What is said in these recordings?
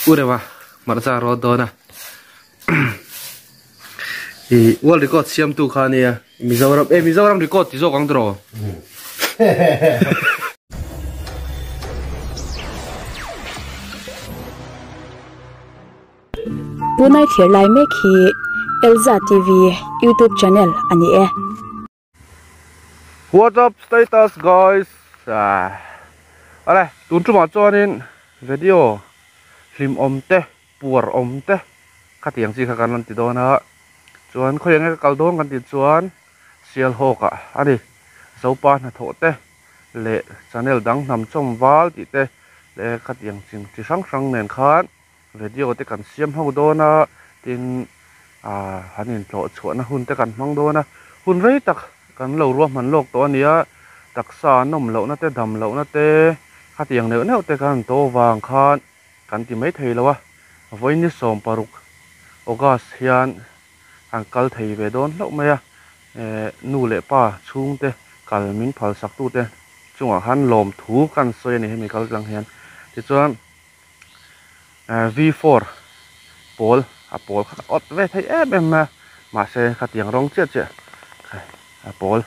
Urewa marza rodona i world record siam tu khania Mizoram record ti zo kang dro Punai thir lai me khi Elza TV YouTube channel ani e. What's up status guys? Ale tun chu ma chuanin video lim omte puar omte khatiang chi kha kan ti dona chuan khoyang kal dong kan ti chuan sial hoka ani zopa na thote le channel dang nam chom wal ti te le khatiang ching chi sang nen khan video te kan siam ho dona tin hanin tlo chuan hun te kan mang dona hun rei tak kan lo ro man lok to ania taksa nom lo na te dam lo na te khatiang ne te kan to wang khan kan ti mai thei lawa voini som paruk ogas hian angkal thei ve don lo maya nu le pa chung te kalmin phal sak tu te chunga han lom thu kan soi ni hemi kal lang hian ti chuan V4 pol kha ot ve thei em ma se khatiang rong che pol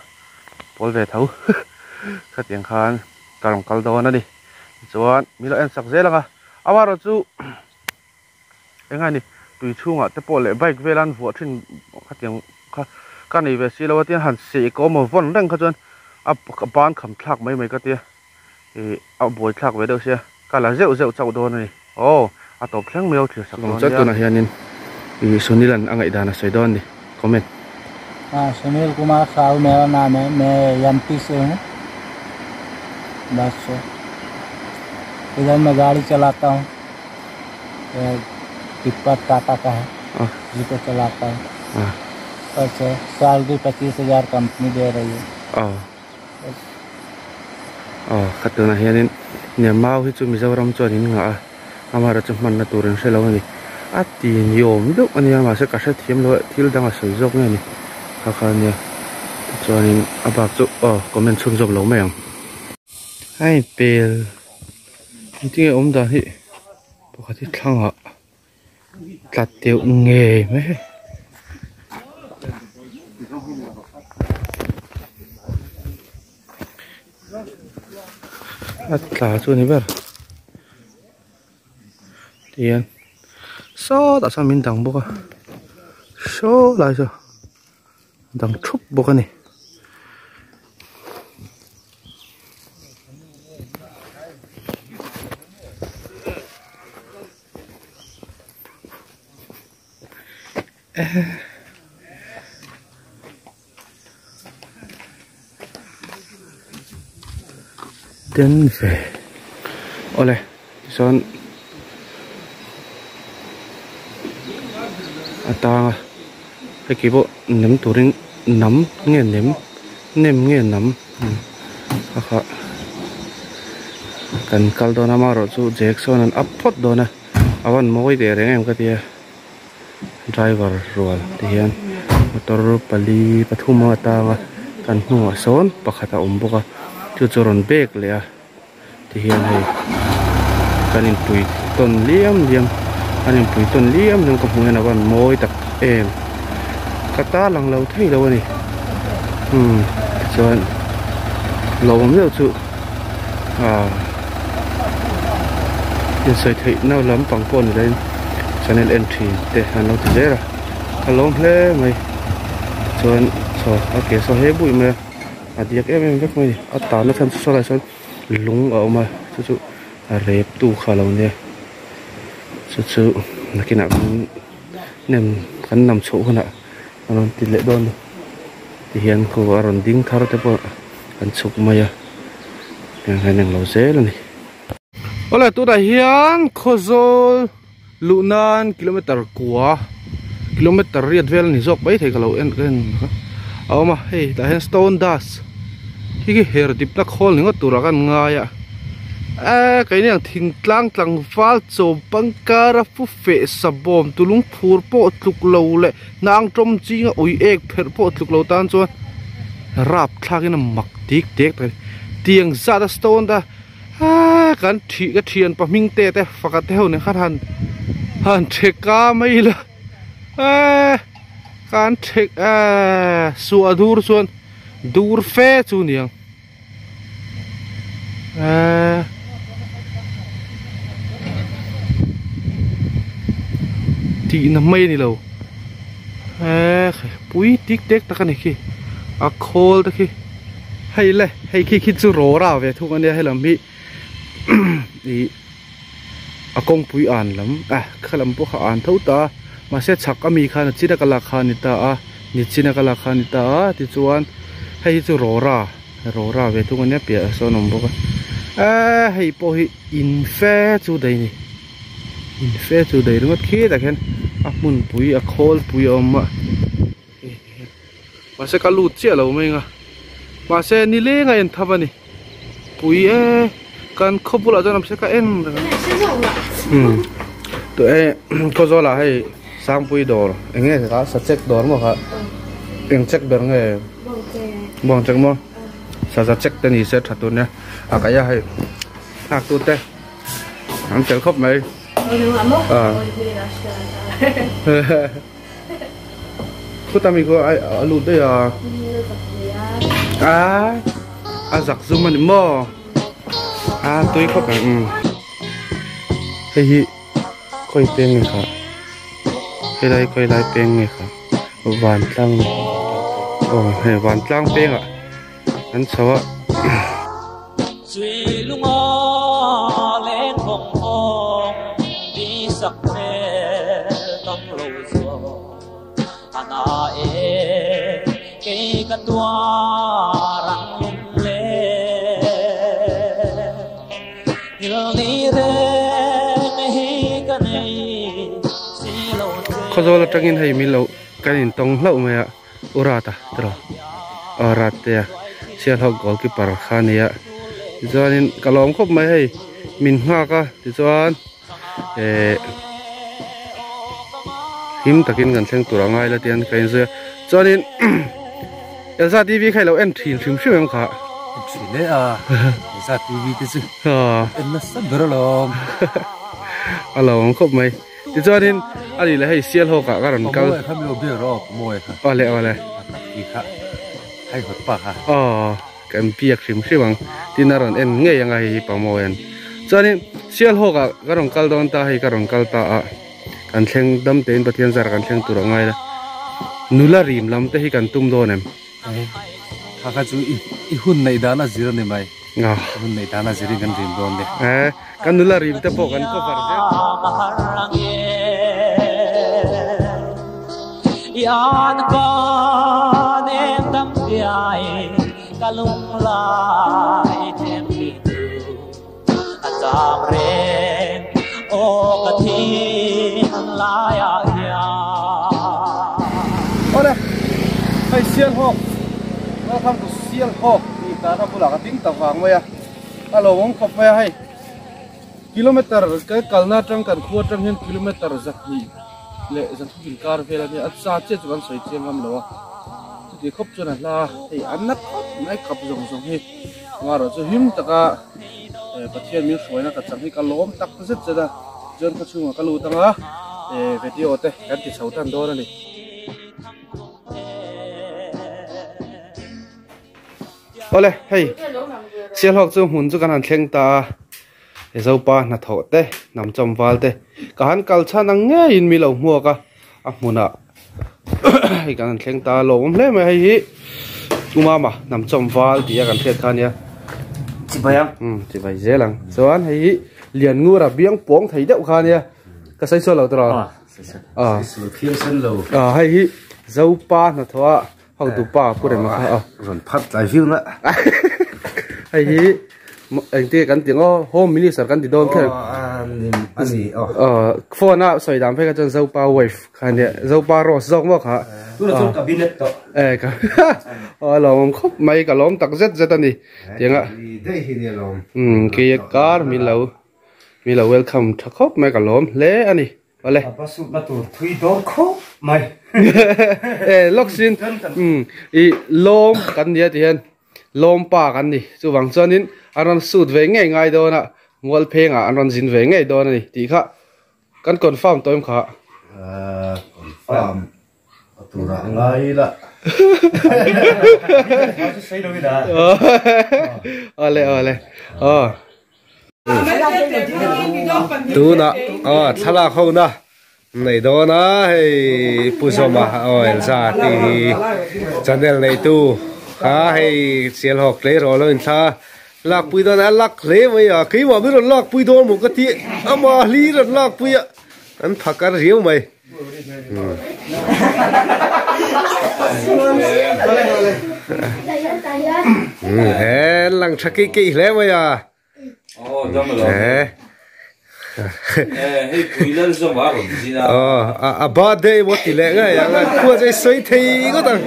ve thau khatiang khan karong kal don na di chuan milo en sak zelanga awaro chu engani tui chunga te pole bike velan vo thin khatiang kha kanei ve silawa tian han se ko mo von reng kha chuan a ban kham thlak mai ka tia a boi thlak ve do sia kala zeu chau do ni a top thleng meo thlir sak don cha na hianin Sunilan angai dana soidon ni comment Sunil कुमार साहू मेरा नाम है मैं एमपी से हूँ बस इधर मैं गाड़ी चलाता हूँ टिप्पर टाटा का है जी को चलाता हूँ अच्छा सैलरी 25,000 कंपनी दे रही है खतरना है ने माव ही चु मिजोरम चोनिन nga amara chu man na turin se lo ni ati niom do ani ma se ka se thiam lo thil danga soi jok ni kha ne chuanin abak chu comment chum jok lo meng ai pel ti om da hi pakati thanga tlat teu nge me atla chu ni ber tian so da sa min dang boka so lai so dang thup boka ni đến về ole son ta cái kỳ bộ nấm turin nấm nghe nem nghe nấm ha cần kal do na maro chu Jackson an upot do na awan moi de reng em ka tia driver rual tian motor pali pathuma ta kan nu son pakhata umboka chu choron bek le a ti hian hei kanin pui ton liam anin pui ton liam nang ko hmuan awan moi tak em kata lang lo thei lo ni chuan lo mel chu in sai thei nau lam pang pon len channel entry te han lo ti zera alom hle mai chuan so okay so he bui me adiak em vek mai ata na than so la son lung a ma chu rep tu khalo ne chu nakina nem kan nam chu khana anon ti le don ti hian ko aron ding thar te po kan chuk maya nang lo zel ni ola tu da hian khozol lunan kilometer riat vel ni jok bai thei kalo en awma hei ta hen stone dust hi her dip na khol ni ngo tura kan nga ya cái này thình tlang tlang val chôm pangkara fu fe sabom tulung phur po tluk lo le nang trom chinga oi ek pher po tluk lo tan chuan rap thlagin mak tik tek tiang zada stone da kan thi ka thian pa ming te te fakat te ho ne khat han theka mai la kan thek su adur chuan dur fe chu niang thì nằm mây này lâu bụi tiếc tiếc ta cái này khi khô ta khi hay là hay khi chú rổ ra về thu cái này hay làm bị đi công bụi ăn lắm khi làm bốc ăn thấu ta mà sẽ chắc cái mì khan chỉ là cái lạc khan ta nhịt chỉ là cái lạc khan ta thì chuan hay chú rổ ra về thu cái này bịa sao nằm bốc hay bôi in phe chú đây này in phe chú đây đúng không khi ta khen mun bụi khol bụi mà sẽ cả lụt chia lâu mấy ngà mà sẽ ni lê ngay anh thắp này bụi cần khâu bù lại cho nó sẽ cả em tụi có do là hay sang bụi đồ anh nghe cả sát check đồ mà cả anh check được nghe bong check mà sát check tên gì sẽ thật tuần nè cái gì hay tụt đây anh check khóc mấy cô ta mình có ai lụt đây giặc zoom mà mò tôi khóc cái coi tên người khác cái đây coi lại tên người khác vạn trăng hay vạn trăng tên anh sao có do là trăng in hay mình lâu cái in tông lâu mà urata tro urate sial hok goalkeeper khania cho nên cả lom khop mai hay mình nga ka thì cho him takin gan thleng tura ngai la tian kain ze cho nên Elsa TV khai lo en thin thim shim em kha Chile Elsa TV te chu en na sa bero lo alo khop mai thì cho nên ali la hay sial ho ka ron kal kham lo be ro moi kha ole ki kha hay hot pa ha kan piak thim shim tin ron en nge yang ai pa moen cho nên sial ho ka ron kal don ta hay ka ron kal ta kan thleng dam tein pathian zar kan thleng tura ngai la nula rim lam te hi kan tum do nem kha chu I hun nei dana zero ne mai nga hun nei dana zeri kan rim don de kan nula rim te po kan ko par de yan ka ne tam piai kalung lai them mi tu atam re o ka thi la ya ya ore hay sial ho nó tham của sial ho thì ta tham pula ka ting ta wang mai alo wong khop mai hay kilometer cái kalna trăng kan khu trăng hen kilometer zak ni le zak kin kar vela ni atsa che chuan soi chem ham lo thì khop chuan la thì an nak nai khap zong zong hi ngaro chu him taka pathian mi hroina ka chang hi ka lom tak zet zeda jon ka chunga ka lu tanga video te kan ti chautan do ni ole hey sial hok chu hun chu kan han thleng ta zopa na tho te nam chom wal te ka han kal chhan ang nge in mi lo mu ka muna hi kan thleng ta lo hle me hi umama nam chom wal ti kan thlet khan ya chi bayang chi bai zelang chuan hi lian ngu ra biang pong thei deuh khan ya ka sai so lo tra su thiam san lo hay hi zopa na thoa hau tu pa pure ma ron phat lai view na hay hi anh ti kan tiếng home minister kan ti don khe ani phone a soi dam phe ka chon zopa wave khan ya zopa ros zong mo kha tôi là chốt cabinet đó cả lòng khóc mày cả lom tắc rất anh đi tiếng ạ kia car mi lâu welcome thắc khóc mày cả lom lẽ anh đi ole bắt đầu thui đó khóc mày lốc xin i lom kan dia ti hen lom pa kan ni chu wang chonin aron suit ve ngai ngai do na ngol phenga aron jin ve ngai do ni ti kha kan confirm toim kha confirm tu ra ngai la sai đâu đó ole tu na thala khâu na này đó na hay puso mà ra thì channel này tu hay xem học lấy rồi lên tha lạc bùi đó là lạc lấy vậy à cái mà biết là lạc bùi đó một cái gì mà lý là lạc bùi à anh thắc cái riêng mày lăng thắc cái lấy vậy à ba đây một tỷ lệ ngay à qua đây xoay thì có thằng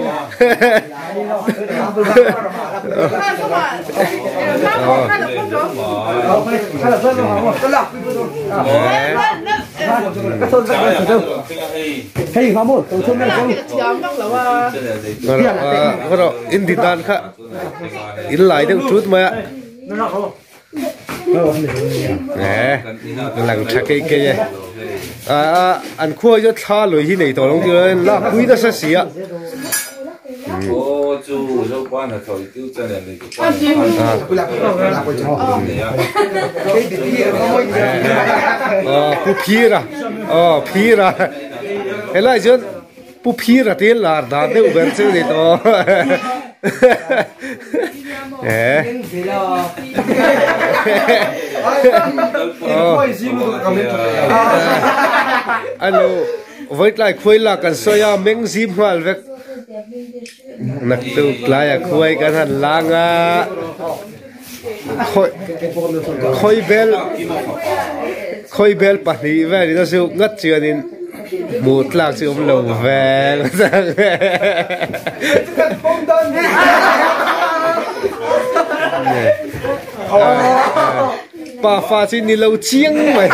hey kamu tuh cuma kalau ini dan kak ini lain yang truth mah lăng thắc cái anh khua cho tha lưỡi hi này tổ long chưa là quý đó sẽ xí ạ pu phi ra cái này chứ pu phi ra tiền là đã đều gần chứ này to alo với lại khuấy là cần soya miếng zim hoàn việc nặc tu lại khuấy cái thằng lang à khuấy bel bát đi về thì nó siêu ngất chưa nên một lạc siêu lầu về bà pha xin đi lâu chiêng mày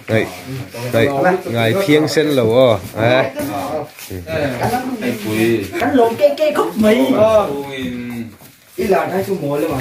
đấy đây ngài phiêng sen lẩu cánh lộn cây khúc mì ý là hai số 1 lên mà